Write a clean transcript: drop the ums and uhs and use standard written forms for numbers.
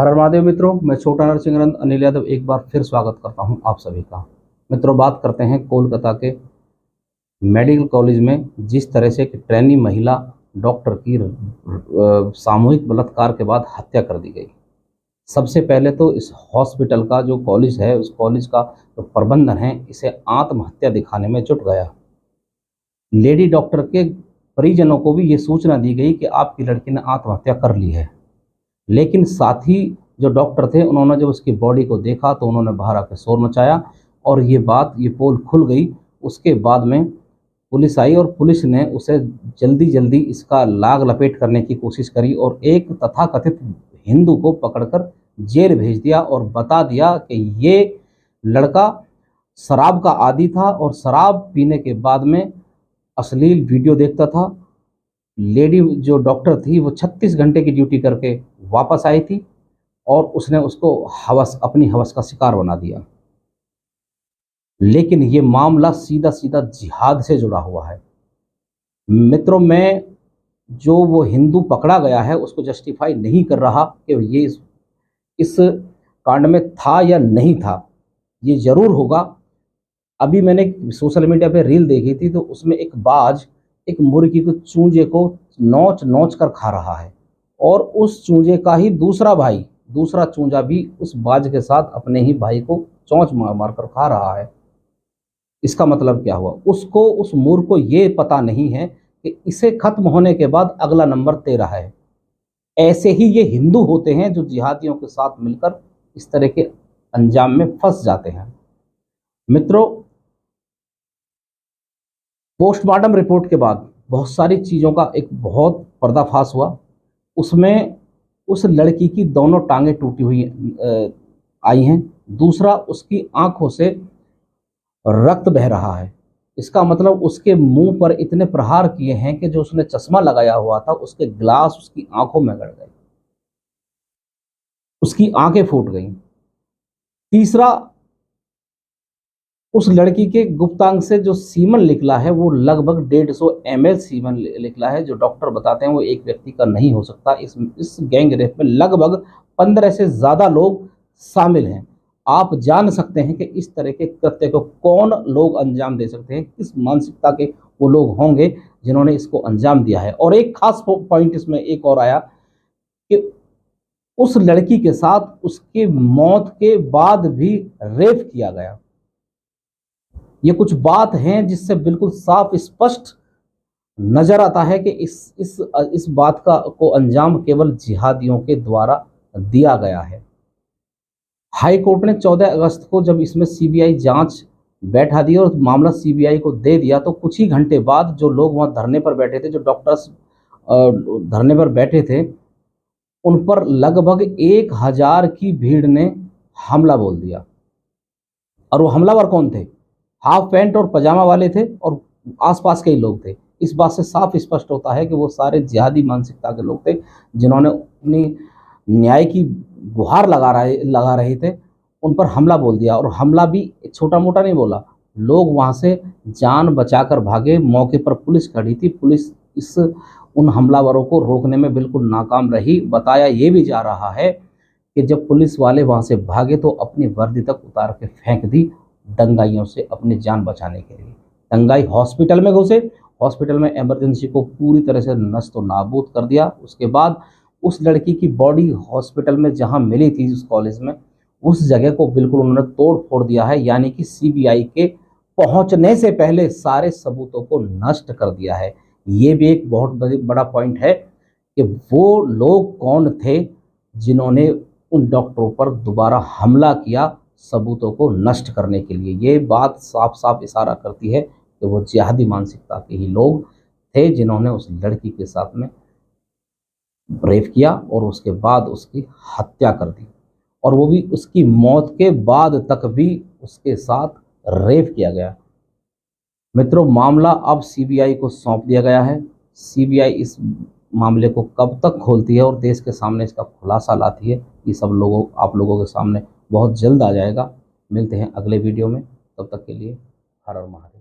हर हर महादेव मित्रों, मैं छोटा नरसिंह अनिल यादव एक बार फिर स्वागत करता हूं आप सभी का। मित्रों, बात करते हैं कोलकाता के मेडिकल कॉलेज में जिस तरह से एक ट्रेनी महिला डॉक्टर की सामूहिक बलात्कार के बाद हत्या कर दी गई। सबसे पहले तो इस हॉस्पिटल का जो कॉलेज है, उस कॉलेज का जो प्रबंधन है, इसे आत्महत्या दिखाने में जुट गया। लेडी डॉक्टर के परिजनों को भी ये सूचना दी गई कि आपकी लड़की ने आत्महत्या कर ली है, लेकिन साथ ही जो डॉक्टर थे उन्होंने जब उसकी बॉडी को देखा तो उन्होंने बाहर आकर शोर मचाया और ये पोल खुल गई। उसके बाद में पुलिस आई और पुलिस ने उसे जल्दी जल्दी इसका लाग लपेट करने की कोशिश करी और एक तथाकथित हिंदू को पकड़कर जेल भेज दिया और बता दिया कि ये लड़का शराब का आदी था और शराब पीने के बाद में अश्लील वीडियो देखता था। लेडी जो डॉक्टर थी वो 36 घंटे की ड्यूटी करके वापस आई थी और उसने उसको अपनी हवस का शिकार बना दिया। लेकिन ये मामला सीधा सीधा जिहाद से जुड़ा हुआ है। मित्रों, मैं जो वो हिंदू पकड़ा गया है उसको जस्टिफाई नहीं कर रहा कि ये इस कांड में था या नहीं था, ये जरूर होगा। अभी मैंने सोशल मीडिया पे रील देखी थी तो उसमें एक बाज एक मुर्गी को चूजे को नोच नोच कर खा रहा है और उस चूजे का ही दूसरा चूजा भी उस बाज के साथ अपने ही भाई को चोंच मार मार कर खा रहा है। इसका मतलब क्या हुआ? उस मूर्ख को ये पता नहीं है कि इसे खत्म होने के बाद अगला नंबर 13 है। ऐसे ही ये हिंदू होते हैं जो जिहादियों के साथ मिलकर इस तरह के अंजाम में फंस जाते हैं। मित्रों, पोस्टमार्टम रिपोर्ट के बाद बहुत सारी चीज़ों का एक बहुत पर्दाफाश हुआ। उसमें उस लड़की की दोनों टांगें टूटी हुई आई हैं। दूसरा, उसकी आंखों से रक्त बह रहा है। इसका मतलब उसके मुंह पर इतने प्रहार किए हैं कि जो उसने चश्मा लगाया हुआ था उसके ग्लास उसकी आंखों में गड़ गए, उसकी आंखें फूट गईं। तीसरा, उस लड़की के गुप्तांग से जो सीमन निकला है वो लगभग 150 ml सीमन निकला है, जो डॉक्टर बताते हैं वो एक व्यक्ति का नहीं हो सकता। इस गैंग रेप में लगभग 15 से ज़्यादा लोग शामिल हैं। आप जान सकते हैं कि इस तरह के कृत्य को कौन लोग अंजाम दे सकते हैं, किस मानसिकता के वो लोग होंगे जिन्होंने इसको अंजाम दिया है। और एक खास पॉइंट इसमें एक और आया कि उस लड़की के साथ उसके मौत के बाद भी रेप किया गया। ये कुछ बात हैं जिससे बिल्कुल साफ स्पष्ट नजर आता है कि इस बात को अंजाम केवल जिहादियों के द्वारा दिया गया है। हाई कोर्ट ने 14 अगस्त को जब इसमें सीबीआई जांच बैठा दी और मामला सीबीआई को दे दिया तो कुछ ही घंटे बाद जो लोग वहां धरने पर बैठे थे, जो डॉक्टर्स धरने पर बैठे थे, उन पर लगभग 1000 की भीड़ ने हमला बोल दिया। और वो हमलावर कौन थे? हाफ पैंट और पजामा वाले थे और आसपास के ही लोग थे। इस बात से साफ स्पष्ट होता है कि वो सारे जिहादी मानसिकता के लोग थे जिन्होंने अपनी न्याय की गुहार लगा रहे थे, उन पर हमला बोल दिया। और हमला भी छोटा मोटा नहीं बोला, लोग वहाँ से जान बचाकर भागे। मौके पर पुलिस खड़ी थी, पुलिस उन हमलावरों को रोकने में बिल्कुल नाकाम रही। बताया ये भी जा रहा है कि जब पुलिस वाले वहाँ से भागे तो अपनी वर्दी तक उतार के फेंक दी दंगाइयों से अपनी जान बचाने के लिए। दंगाई हॉस्पिटल में घुसे, हॉस्पिटल में इमरजेंसी को पूरी तरह से नष्ट नाबूद कर दिया। उसके बाद उस लड़की की बॉडी हॉस्पिटल में जहां मिली थी उस कॉलेज में, उस जगह को बिल्कुल उन्होंने तोड़ फोड़ दिया है। यानी कि सीबीआई के पहुंचने से पहले सारे सबूतों को नष्ट कर दिया है। ये भी एक बहुत बड़ा पॉइंट है कि वो लोग कौन थे जिन्होंने उन डॉक्टरों पर दोबारा हमला किया सबूतों को नष्ट करने के लिए। ये बात साफ साफ इशारा करती है कि वो जिहादी मानसिकता के ही लोग थे जिन्होंने उस लड़की के साथ में रेप किया और उसके बाद उसकी हत्या कर दी, और वो भी उसकी मौत के बाद तक भी उसके साथ रेप किया गया। मित्रों, मामला अब सीबीआई को सौंप दिया गया है। सीबीआई इस मामले को कब तक खोलती है और देश के सामने इसका खुलासा लाती है, ये सब आप लोगों के सामने बहुत जल्द आ जाएगा। मिलते हैं अगले वीडियो में, तब तक के लिए हर हर महादेव।